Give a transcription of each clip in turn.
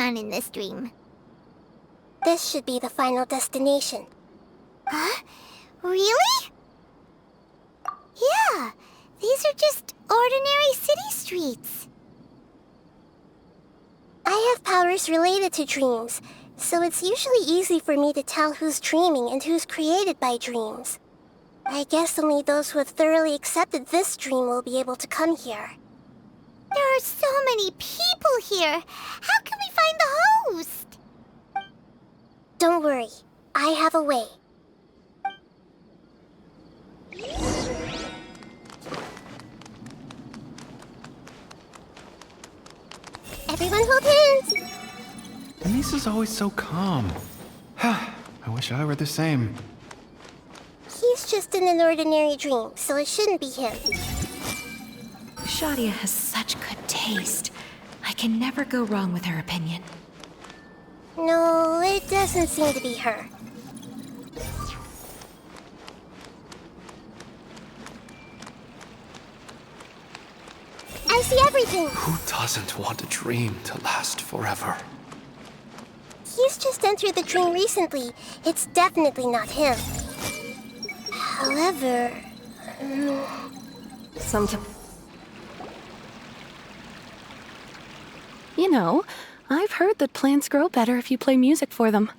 on in this dream? This should be the final destination. Huh? Really? Yeah, these are just ordinary city streets. I have powers related to dreams, so it's usually easy for me to tell who's dreaming and who's created by dreams. I guess only those who have thoroughly accepted this dream will be able to come here. There are so many people here. How can we find the host? Don't worry, I have a way. Everyone hold hands! Misa's always so calm. I wish I were the same. He's just in an ordinary dream, so it shouldn't be him. Shadia has such good taste. I can never go wrong with her opinion. No, it doesn't seem to be her. I see everything! Who doesn't want a dream to last forever? He's just entered the dream recently. It's definitely not him. However... You know, I've heard that plants grow better if you play music for them.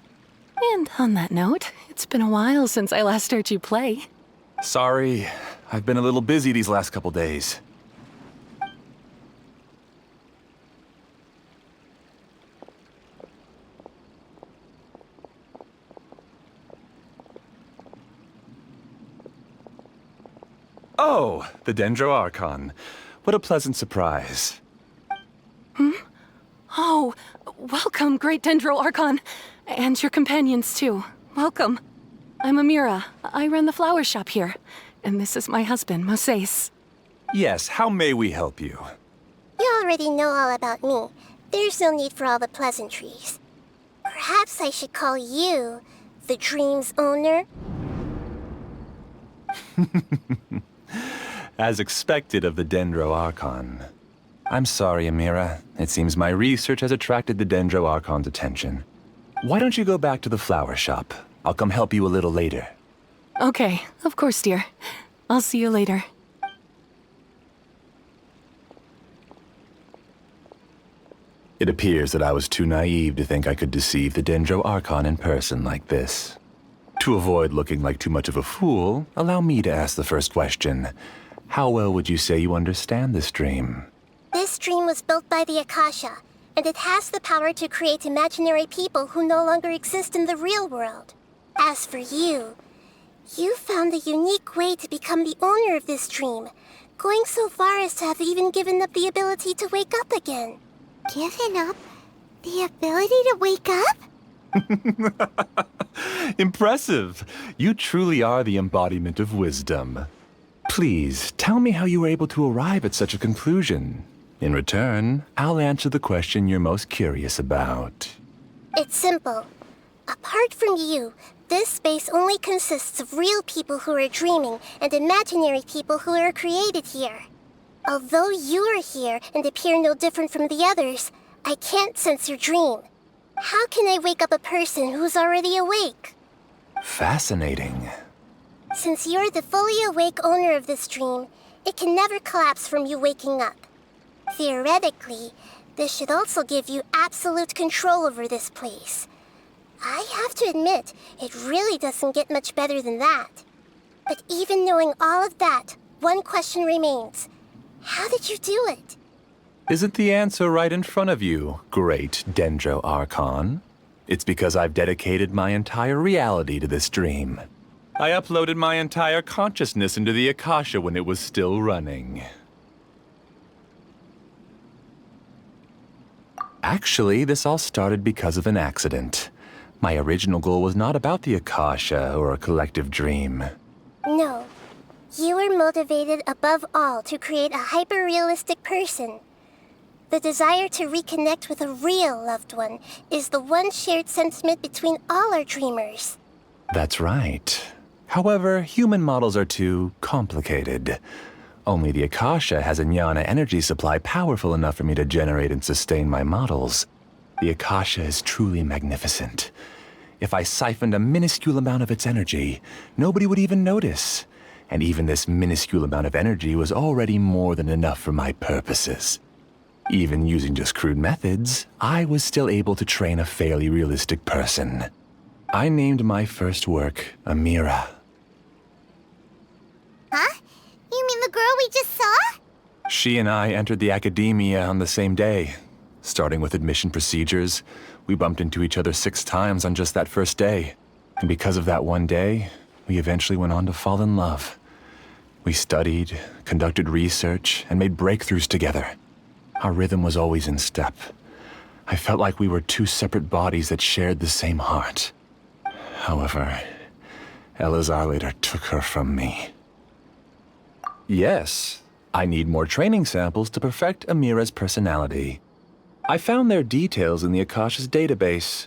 And on that note, it's been a while since I last heard you play. Sorry, I've been a little busy these last couple days. Oh, the Dendro Archon. What a pleasant surprise. Oh, welcome, Great Dendro Archon. And your companions, too. Welcome. I'm Amira. I run the flower shop here. And this is my husband, Moses. Yes, how may we help you? You already know all about me. There's no need for all the pleasantries. Perhaps I should call you the dream's owner? As expected of the Dendro Archon. I'm sorry, Amira. It seems my research has attracted the Dendro Archon's attention. Why don't you go back to the flower shop? I'll come help you a little later. Okay, of course, dear. I'll see you later. It appears that I was too naive to think I could deceive the Dendro Archon in person like this. To avoid looking like too much of a fool, allow me to ask the first question. How well would you say you understand this dream? This dream was built by the Akasha, and it has the power to create imaginary people who no longer exist in the real world. As for you, you found a unique way to become the owner of this dream, going so far as to have even given up the ability to wake up again. Given up the ability to wake up? Impressive! You truly are the embodiment of wisdom. Please, tell me how you were able to arrive at such a conclusion. In return, I'll answer the question you're most curious about. It's simple. Apart from you, this space only consists of real people who are dreaming and imaginary people who are created here. Although you are here and appear no different from the others, I can't sense your dream. How can I wake up a person who's already awake? Fascinating. Since you're the fully awake owner of this dream, it can never collapse from you waking up. Theoretically, this should also give you absolute control over this place. I have to admit, it really doesn't get much better than that. But even knowing all of that, one question remains. How did you do it? Isn't the answer right in front of you, great Dendro Archon? It's because I've dedicated my entire reality to this dream. I uploaded my entire consciousness into the Akasha when it was still running. Actually, this all started because of an accident. My original goal was not about the Akasha or a collective dream. No. You were motivated above all to create a hyper-realistic person. The desire to reconnect with a real loved one is the one shared sentiment between all our dreamers. That's right. However, human models are too complicated. Only the Akasha has a jnana energy supply powerful enough for me to generate and sustain my models. The Akasha is truly magnificent. If I siphoned a minuscule amount of its energy, nobody would even notice. And even this minuscule amount of energy was already more than enough for my purposes. Even using just crude methods, I was still able to train a fairly realistic person. I named my first work Amira. Huh? You mean the girl we just saw? She and I entered the academia on the same day. Starting with admission procedures, we bumped into each other 6 times on just that first day. And because of that one day, we eventually went on to fall in love. We studied, conducted research, and made breakthroughs together. Our rhythm was always in step. I felt like we were 2 separate bodies that shared the same heart. However, Elazar later took her from me. Yes, I need more training samples to perfect Amira's personality. I found their details in the Akasha's database.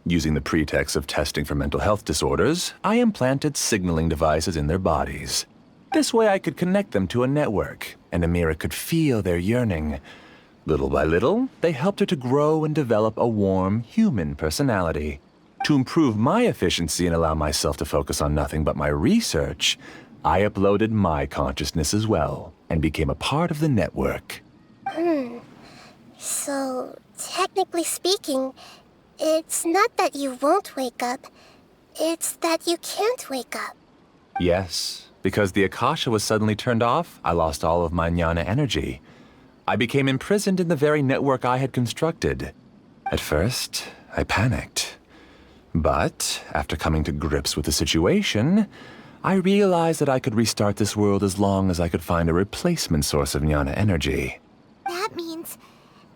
Using the pretext of testing for mental health disorders, I implanted signaling devices in their bodies. This way I could connect them to a network, and Amira could feel their yearning. Little by little, they helped her to grow and develop a warm, human personality. To improve my efficiency and allow myself to focus on nothing but my research, I uploaded my consciousness as well, and became a part of the network. So, technically speaking, it's not that you won't wake up, it's that you can't wake up. Yes, because the Akasha was suddenly turned off, I lost all of my jnana energy. I became imprisoned in the very network I had constructed. At first, I panicked. But, after coming to grips with the situation, I realized that I could restart this world as long as I could find a replacement source of jnana energy. That means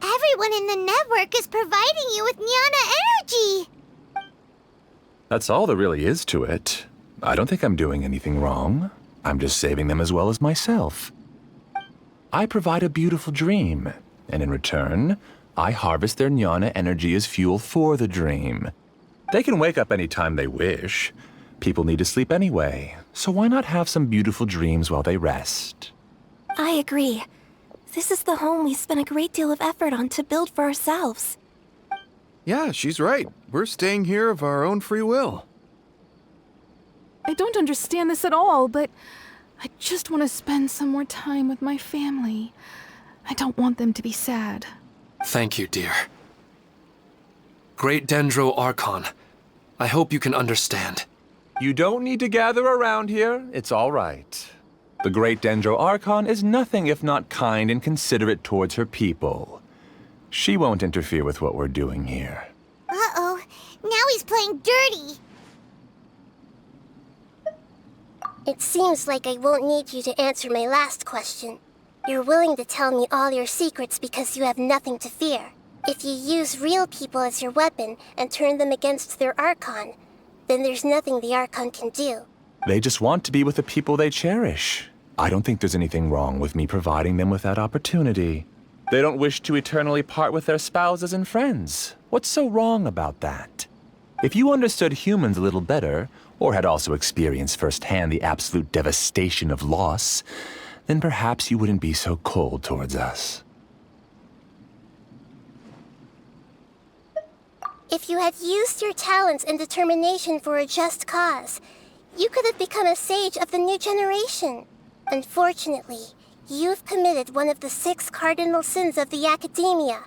everyone in the network is providing you with jnana energy! That's all there really is to it. I don't think I'm doing anything wrong. I'm just saving them as well as myself. I provide a beautiful dream, and in return, I harvest their jnana energy as fuel for the dream. They can wake up any time they wish. People need to sleep anyway, so why not have some beautiful dreams while they rest? I agree. This is the home we spent a great deal of effort on to build for ourselves. Yeah, she's right. We're staying here of our own free will. I don't understand this at all, but I just want to spend some more time with my family. I don't want them to be sad. Thank you, dear. Great Dendro Archon, I hope you can understand. You don't need to gather around here. It's all right. The Great Dendro Archon is nothing if not kind and considerate towards her people. She won't interfere with what we're doing here. Uh-oh, now he's playing dirty! It seems like I won't need you to answer my last question. You're willing to tell me all your secrets because you have nothing to fear. If you use real people as your weapon and turn them against their Archon, then there's nothing the Archon can do. They just want to be with the people they cherish. I don't think there's anything wrong with me providing them with that opportunity. They don't wish to eternally part with their spouses and friends. What's so wrong about that? If you understood humans a little better, or had also experienced firsthand the absolute devastation of loss, then perhaps you wouldn't be so cold towards us. If you had used your talents and determination for a just cause, you could have become a sage of the new generation. Unfortunately, you've committed one of the 6 cardinal sins of the Academia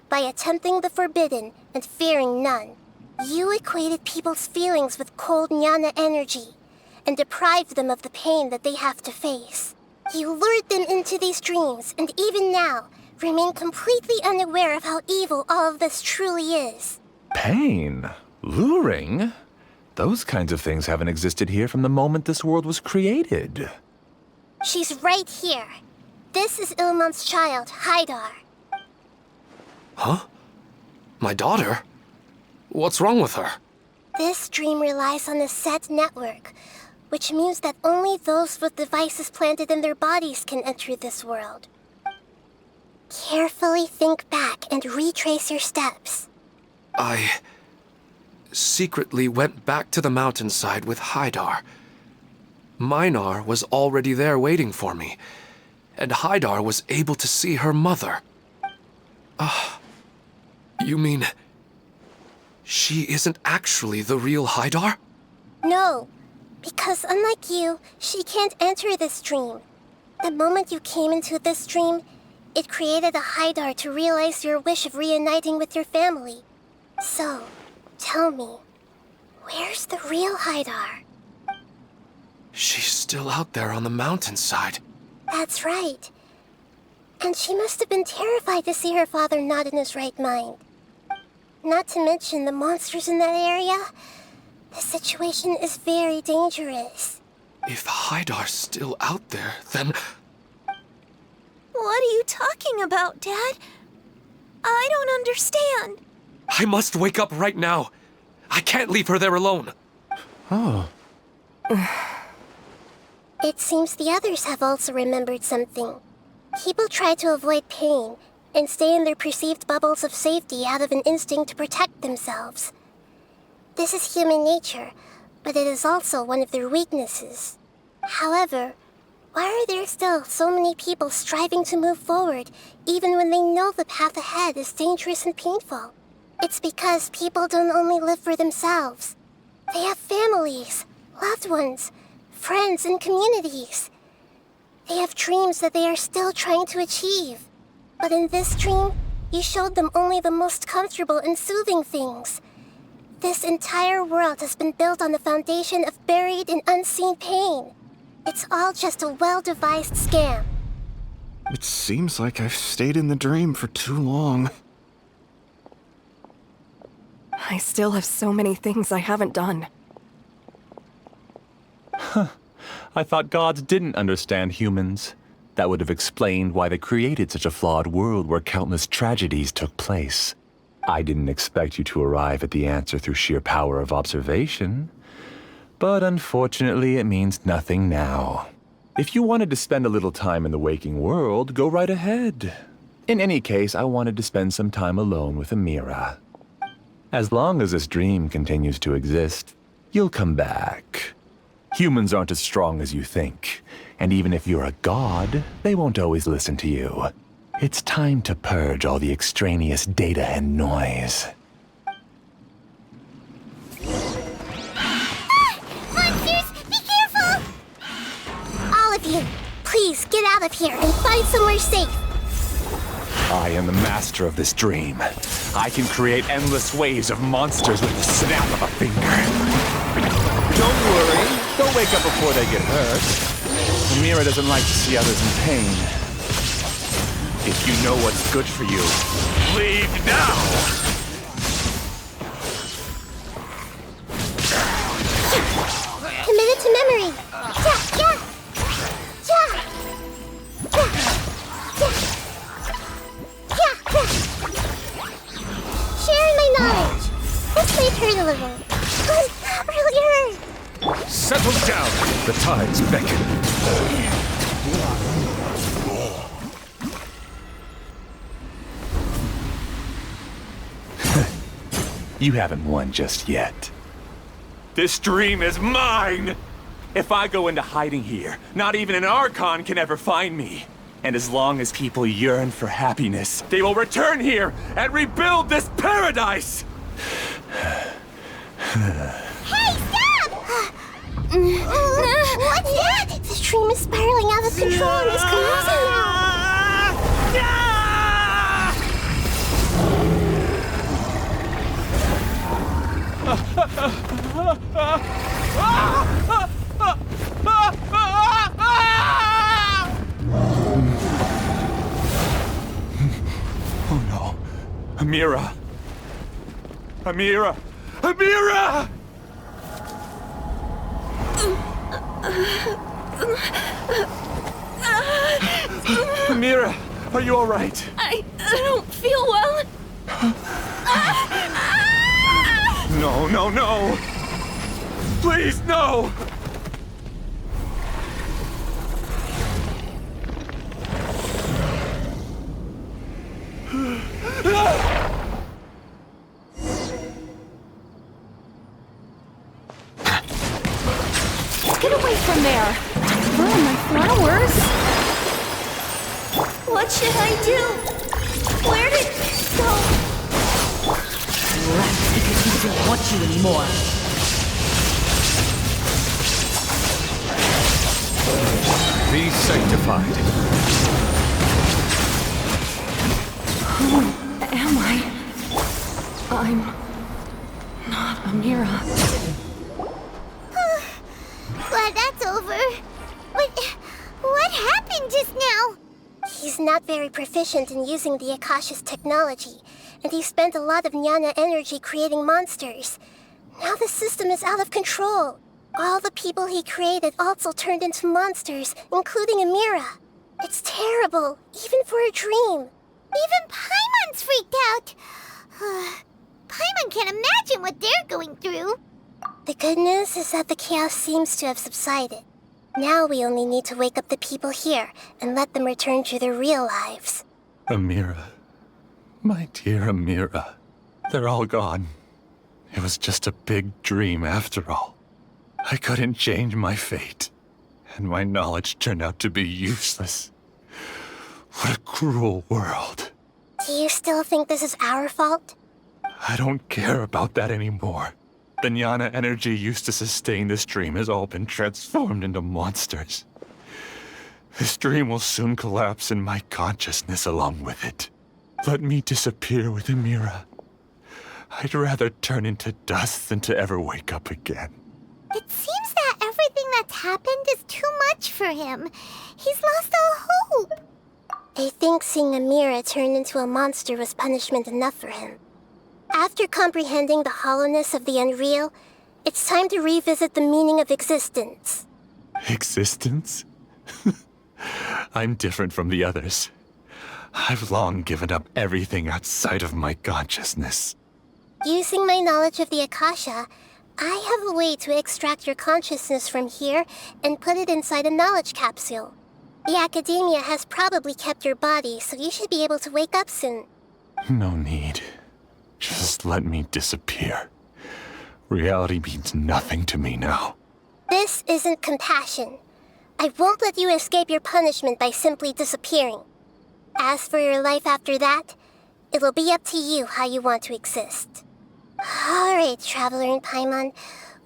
by attempting the forbidden and fearing none. You equated people's feelings with cold jnana energy and deprived them of the pain that they have to face. You lured them into these dreams and even now remain completely unaware of how evil all of this truly is. Pain? Luring? Those kinds of things haven't existed here from the moment this world was created. She's right here. This is Ilmon's child, Haidar. Huh? My daughter? What's wrong with her? This dream relies on a set network, which means that only those with devices planted in their bodies can enter this world. Carefully think back and retrace your steps. I secretly went back to the mountainside with Haidar. Minar was already there waiting for me, and Haidar was able to see her mother. You mean she isn't actually the real Hydar? No, because unlike you, she can't enter this dream. The moment you came into this dream, it created a Hydar to realize your wish of reuniting with your family. So, tell me, where's the real Hydar? She's still out there on the mountainside. That's right. And she must have been terrified to see her father not in his right mind. Not to mention the monsters in that area. The situation is very dangerous. If Hydar's still out there, then... What are you talking about, Dad? I don't understand. I must wake up right now. I can't leave her there alone. Oh. It seems the others have also remembered something. People try to avoid pain and stay in their perceived bubbles of safety out of an instinct to protect themselves. This is human nature, but it is also one of their weaknesses. However, why are there still so many people striving to move forward, even when they know the path ahead is dangerous and painful? It's because people don't only live for themselves. They have families, loved ones, friends, and communities. They have dreams that they are still trying to achieve. But in this dream, you showed them only the most comfortable and soothing things. This entire world has been built on the foundation of buried and unseen pain. It's all just a well-devised scam. It seems like I've stayed in the dream for too long. I still have so many things I haven't done. I thought gods didn't understand humans. That would have explained why they created such a flawed world where countless tragedies took place. I didn't expect you to arrive at the answer through sheer power of observation. But unfortunately, it means nothing now. If you wanted to spend a little time in the waking world, go right ahead. In any case, I wanted to spend some time alone with Amira. As long as this dream continues to exist, you'll come back. Humans aren't as strong as you think, and even if you're a god, they won't always listen to you. It's time to purge all the extraneous data and noise. Monsters, be careful! All of you, please get out of here and find somewhere safe. I am the master of this dream. I can create endless waves of monsters with the snap of a finger. Don't worry. They'll wake up before they get hurt. Amira doesn't like to see others in pain. If you know what's good for you, leave now! Commit it to memory. Ja, ja. Ja. Ja. Ja. Ja. Sharing my knowledge. This may hurt a little, but not really hurt. Settle down! The tides beckon. You haven't won just yet. This dream is mine! If I go into hiding here, not even an Archon can ever find me. And as long as people yearn for happiness, they will return here and rebuild this paradise! Hey, stop! What's that? This dream is spiraling out of control and is collapsing now. Oh no. Amira! Amira! Amira! Amira, are you all right? I don't feel well. No, no, no! Please, no! Get away from there! Oh, my flowers! What should I do? Where did it go? Left because you doesn't want you anymore. Be sanctified. Who am I? I'm not Amira. Glad that's over. But what happened just now? He's not very proficient in using the Akasha's technology, and he spent a lot of Jnana energy creating monsters. Now the system is out of control. All the people he created also turned into monsters, including Amira. It's terrible, even for a dream. Even Paimon's freaked out. Paimon can't imagine what they're going through. The good news is that the chaos seems to have subsided. Now we only need to wake up the people here and let them return to their real lives. Amira. My dear Amira. They're all gone. It was just a big dream after all. I couldn't change my fate, and my knowledge turned out to be useless. What a cruel world. Do you still think this is our fault? I don't care about that anymore. The Jnana energy used to sustain this dream has all been transformed into monsters. This dream will soon collapse and my consciousness along with it. Let me disappear with Amira. I'd rather turn into dust than to ever wake up again. It seems that everything that's happened is too much for him. He's lost all hope. I think seeing Amira turn into a monster was punishment enough for him. After comprehending the hollowness of the unreal, it's time to revisit the meaning of existence. Existence? I'm different from the others. I've long given up everything outside of my consciousness. Using my knowledge of the Akasha, I have a way to extract your consciousness from here and put it inside a knowledge capsule. The Academia has probably kept your body, so you should be able to wake up soon. No need. Just let me disappear. Reality means nothing to me now. This isn't compassion. I won't let you escape your punishment by simply disappearing. As for your life after that, it'll be up to you how you want to exist. Alright, Traveler and Paimon,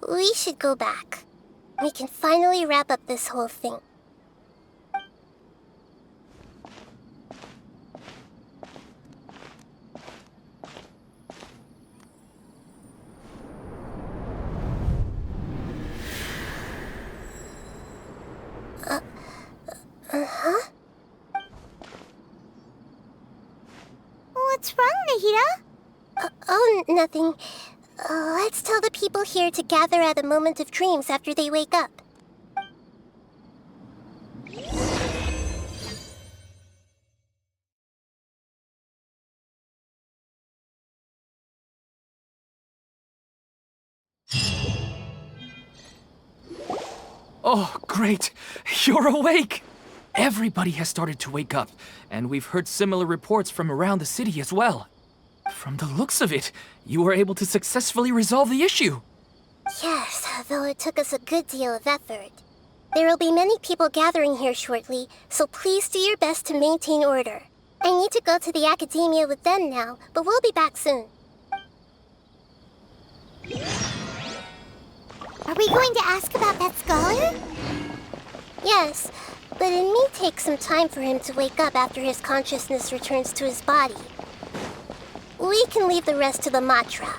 we should go back. We can finally wrap up this whole thing. What's wrong, Nahida? Oh, nothing. Let's tell the people here to gather at a moment of dreams after they wake up. Oh, great! You're awake! Everybody has started to wake up, and we've heard similar reports from around the city as well. From the looks of it, you were able to successfully resolve the issue. Yes, though it took us a good deal of effort. There will be many people gathering here shortly, so please do your best to maintain order. I need to go to the Academia with them now, but we'll be back soon. Are we going to ask about that scholar? Yes, but it may take some time for him to wake up after his consciousness returns to his body. We can leave the rest to the Matra.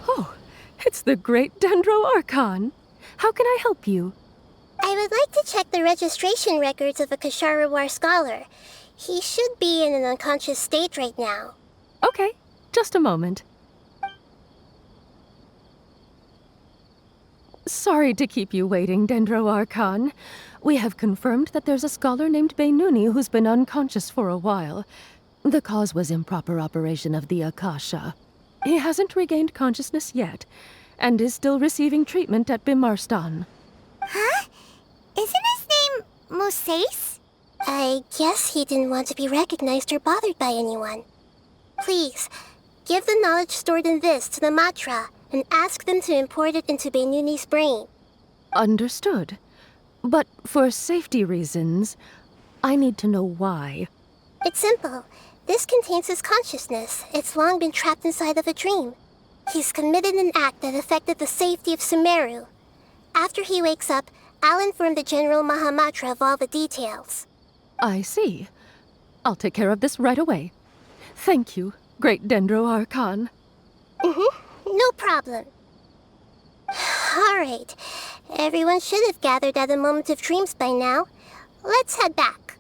Oh, it's the great Dendro Archon. How can I help you? I would like to check the registration records of a Kasharawar scholar. He should be in an unconscious state right now. Okay, just a moment. Sorry to keep you waiting, Dendro Archon. We have confirmed that there's a scholar named Beinuni who's been unconscious for a while. The cause was improper operation of the Akasha. He hasn't regained consciousness yet, and is still receiving treatment at Bimarstan. Huh? Isn't his name Mosace? I guess he didn't want to be recognized or bothered by anyone. Please, give the knowledge stored in this to the Matra, and ask them to import it into Beinuni's brain. Understood. But for safety reasons, I need to know why. It's simple. This contains his consciousness. It's long been trapped inside of a dream. He's committed an act that affected the safety of Sumeru. After he wakes up, I'll inform the General Mahamatra of all the details. I see. I'll take care of this right away. Thank you, Great Dendro Archon. No problem. Alright. Everyone should have gathered at a moment of dreams by now. Let's head back.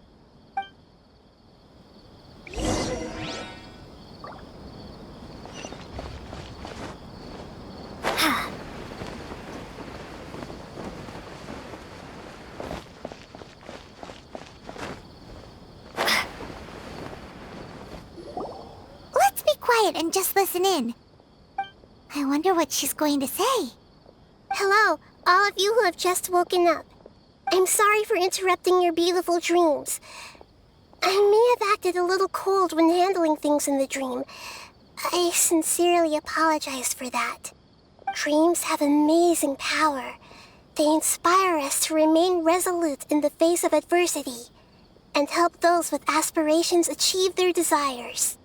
Let's be quiet and just listen in. I wonder what she's going to say. Hello, all of you who have just woken up. I'm sorry for interrupting your beautiful dreams. I may have acted a little cold when handling things in the dream. I sincerely apologize for that. Dreams have amazing power. They inspire us to remain resolute in the face of adversity and help those with aspirations achieve their desires.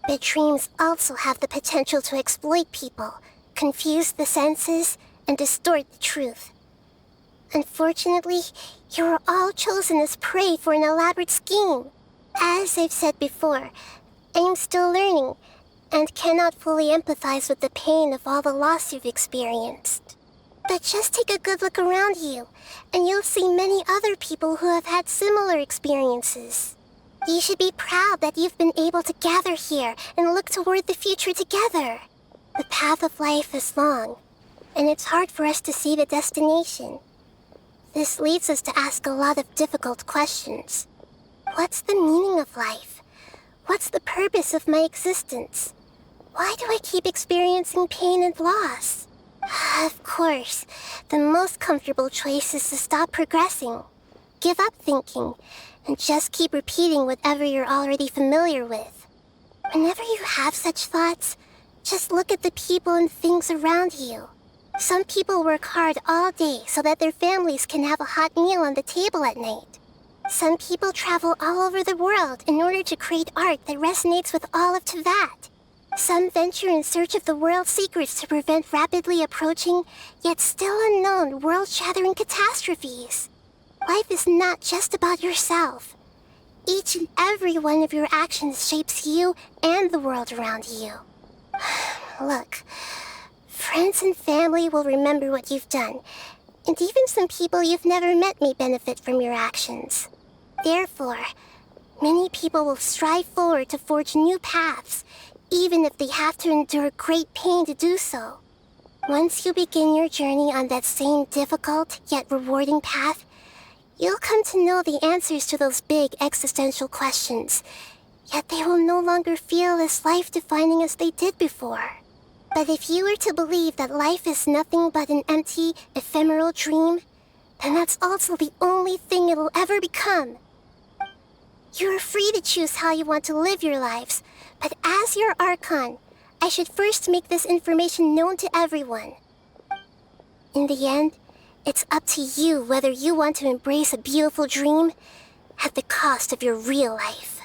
But dreams also have the potential to exploit people, confuse the senses, and distort the truth. Unfortunately, you are all chosen as prey for an elaborate scheme. As I've said before, I am still learning and cannot fully empathize with the pain of all the loss you've experienced. But just take a good look around you, and you'll see many other people who have had similar experiences. You should be proud that you've been able to gather here and look toward the future together. The path of life is long, and it's hard for us to see the destination. This leads us to ask a lot of difficult questions. What's the meaning of life? What's the purpose of my existence? Why do I keep experiencing pain and loss? Of course, the most comfortable choice is to stop progressing. Give up thinking, and just keep repeating whatever you're already familiar with. Whenever you have such thoughts, just look at the people and things around you. Some people work hard all day so that their families can have a hot meal on the table at night. Some people travel all over the world in order to create art that resonates with all of Teyvat. Some venture in search of the world's secrets to prevent rapidly approaching, yet still unknown, world-shattering catastrophes. Life is not just about yourself. Each and every one of your actions shapes you and the world around you. Look, friends and family will remember what you've done, and even some people you've never met may benefit from your actions. Therefore, many people will strive forward to forge new paths, even if they have to endure great pain to do so. Once you begin your journey on that same difficult yet rewarding path, you'll come to know the answers to those big existential questions, yet they will no longer feel as life-defining as they did before. But if you were to believe that life is nothing but an empty, ephemeral dream, then that's also the only thing it'll ever become. You are free to choose how you want to live your lives, but as your Archon, I should first make this information known to everyone. In the end, it's up to you whether you want to embrace a beautiful dream at the cost of your real life.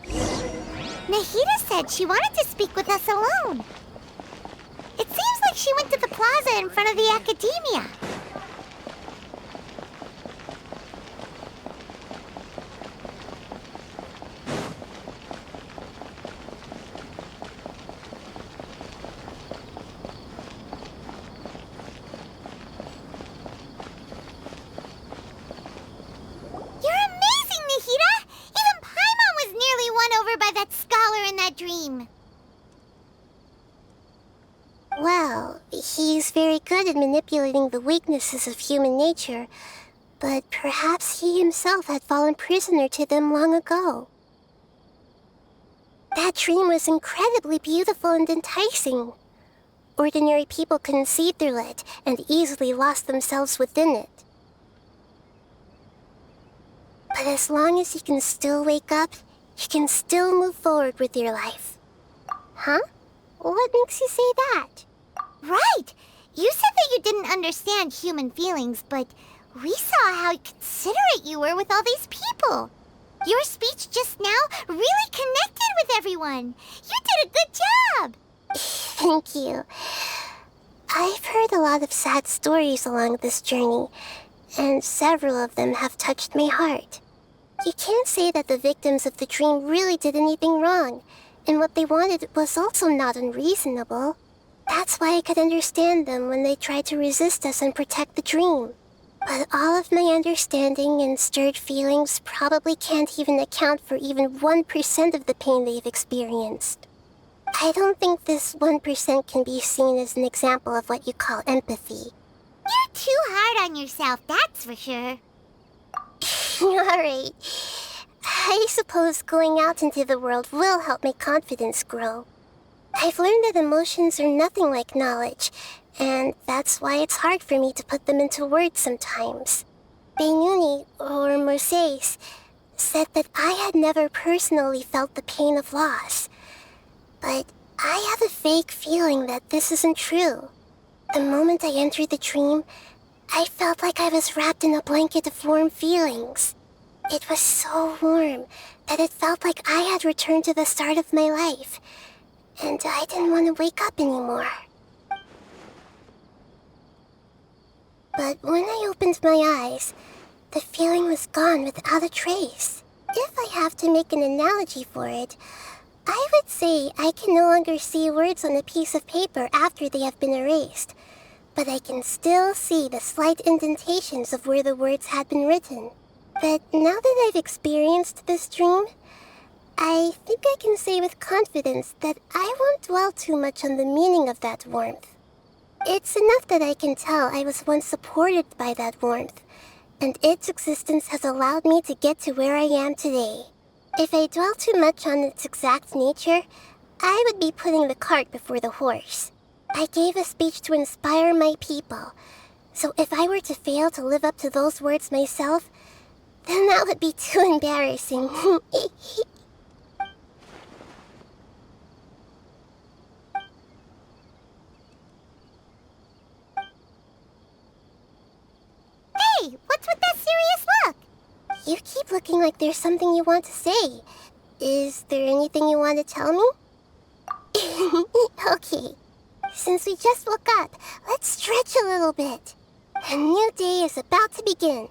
Nahida said she wanted to speak with us alone. It seems like she went to the plaza in front of the academia. Dream. Well, he's very good at manipulating the weaknesses of human nature, but perhaps he himself had fallen prisoner to them long ago. That dream was incredibly beautiful and enticing. Ordinary people couldn't see through it and easily lost themselves within it. But as long as you can still wake up, you can still move forward with your life. Huh? What makes you say that? Right! You said that you didn't understand human feelings, but we saw how considerate you were with all these people. Your speech just now really connected with everyone. You did a good job! Thank you. I've heard a lot of sad stories along this journey, and several of them have touched my heart. You can't say that the victims of the dream really did anything wrong, and what they wanted was also not unreasonable. That's why I could understand them when they tried to resist us and protect the dream. But all of my understanding and stirred feelings probably can't even account for even 1% of the pain they've experienced. I don't think this 1% can be seen as an example of what you call empathy. You're too hard on yourself, that's for sure. Alright. I suppose going out into the world will help my confidence grow. I've learned that emotions are nothing like knowledge, and that's why it's hard for me to put them into words sometimes. Beinuni, or Oromasdis, said that I had never personally felt the pain of loss. But I have a vague feeling that this isn't true. The moment I entered the dream, I felt like I was wrapped in a blanket of warm feelings. It was so warm that it felt like I had returned to the start of my life, and I didn't want to wake up anymore. But when I opened my eyes, the feeling was gone without a trace. If I have to make an analogy for it, I would say I can no longer see words on a piece of paper after they have been erased, but I can still see the slight indentations of where the words had been written. But now that I've experienced this dream, I think I can say with confidence that I won't dwell too much on the meaning of that warmth. It's enough that I can tell I was once supported by that warmth, and its existence has allowed me to get to where I am today. If I dwell too much on its exact nature, I would be putting the cart before the horse. I gave a speech to inspire my people, so if I were to fail to live up to those words myself, then that would be too embarrassing. Hey, what's with that serious look? You keep looking like there's something you want to say. Is there anything you want to tell me? Okay. Since we just woke up, let's stretch a little bit. A new day is about to begin.